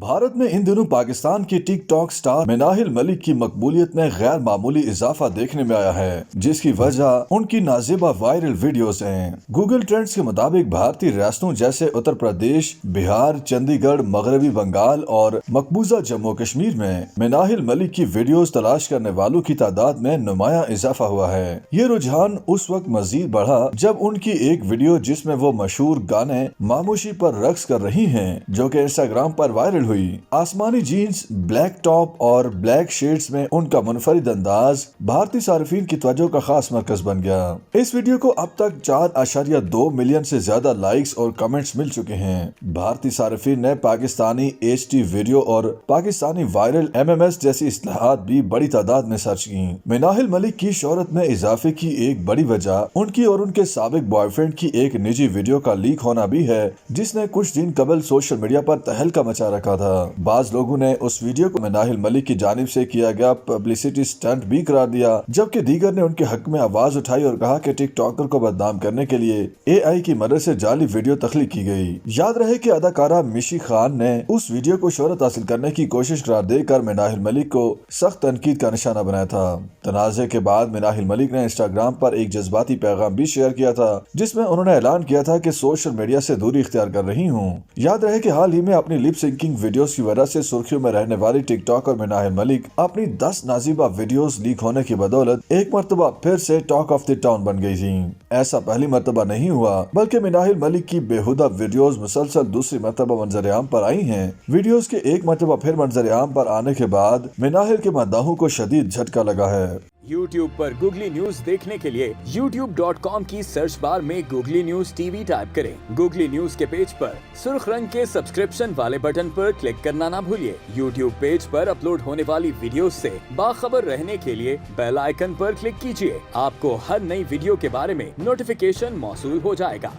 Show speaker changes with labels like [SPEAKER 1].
[SPEAKER 1] भारत में इन दिनों पाकिस्तान की tick tock star Minahil Malik की मकबूलियत में गैर मामूली इजाफा देखने में आया है, जिसकी वजह उनकी नाजिबा वायरल वीडियोस हैं। गूगल ट्रेंड्स के मुताबिक भारतीय रियासतों जैसे उत्तर प्रदेश, बिहार, चंडीगढ़, मगरबी बंगाल और मकबूजा जम्मू कश्मीर में मिनाहिल मलिक की वीडियोस तलाश करने वालों की तादाद में नुमाया इजाफा हुआ है। ये रुझान उस वक्त मजीद बढ़ा जब उनकी एक वीडियो जिसमें वो मशहूर गाने मामूशी पर रक्स कर रही हैं, जो कि इंस्टाग्राम पर वायरल हुई। आसमानी जीन्स, ब्लैक टॉप और ब्लैक शेड्स में उनका मुनफरिद अंदाज भारतीय सार्फिन की तवज्जो का खास मरकज बन गया। इस वीडियो को अब तक 4.2 मिलियन से ज्यादा लाइक्स और कमेंट्स मिल चुके हैं। भारतीय सार्फिन ने पाकिस्तानी HD वीडियो और पाकिस्तानी वायरल MMS जैसी इस्तेलाहात भी बड़ी तादाद में सर्च की। मिनाहिल मलिक की शोहरत में इजाफे की एक बड़ी वजह उनकी और उनके साबिक बॉयफ्रेंड की एक निजी वीडियो का लीक होना भी है, जिसने कुछ दिन कबल सोशल मीडिया पर तहलका मचा रखा था। बाज लोगों ने उस वीडियो को मिनाहिल मलिक की जानिब से किया गया पब्लिसिटी स्टंट भी करार दिया, जबकि दीगर ने उनके हक में आवाज उठाई और कहा कि टिकटॉकर को बदनाम करने के लिए AI की मदद से जाली वीडियो तख्लीक की गई। याद रहे कि अदाकारा मिशी खान ने उस वीडियो को शोहरत हासिल करने की कोशिश करार देकर मिनाहिल मलिक को सख्त तनकीद का निशाना बनाया था। तनाज़े के बाद मिनाहिल मलिक ने इंस्टाग्राम पर एक जज्बाती पैगाम भी शेयर किया था, जिसमें उन्होंने ऐलान किया था कि सोशल मीडिया से दूरी इख्तियार कर रही हूँ। याद रहे कि हाल ही में अपनी लिप सिंकिंग वीडियोस की वजह से सुर्खियों में रहने वाली टिकटॉकर मिनाहिल मलिक अपनी 10 नाजीबा वीडियोस लीक होने की बदौलत एक मर्तबा फिर से टॉक ऑफ द टाउन बन गई थी। ऐसा पहली मर्तबा नहीं हुआ, बल्कि मिनाहिल मलिक की बेहुदा वीडियोस मुसलसल दूसरी मर्तबा मंजर-ए-आम पर आई हैं। वीडियोस के एक मर्तबा फिर मंजर-ए-आम पर आने के बाद मिनाहिल के मद्दाहों को शदीद झटका लगा है।
[SPEAKER 2] YouTube पर गूगली न्यूज देखने के लिए youtube.com की सर्च बार में गूगली न्यूज TV टाइप करें। गूगली न्यूज के पेज पर सुर्ख रंग के सब्सक्रिप्शन वाले बटन पर क्लिक करना ना भूलिए। YouTube पेज पर अपलोड होने वाली वीडियोस से बाखबर रहने के लिए बेल आइकन पर क्लिक कीजिए। आपको हर नई वीडियो के बारे में नोटिफिकेशन मौसूल हो जाएगा।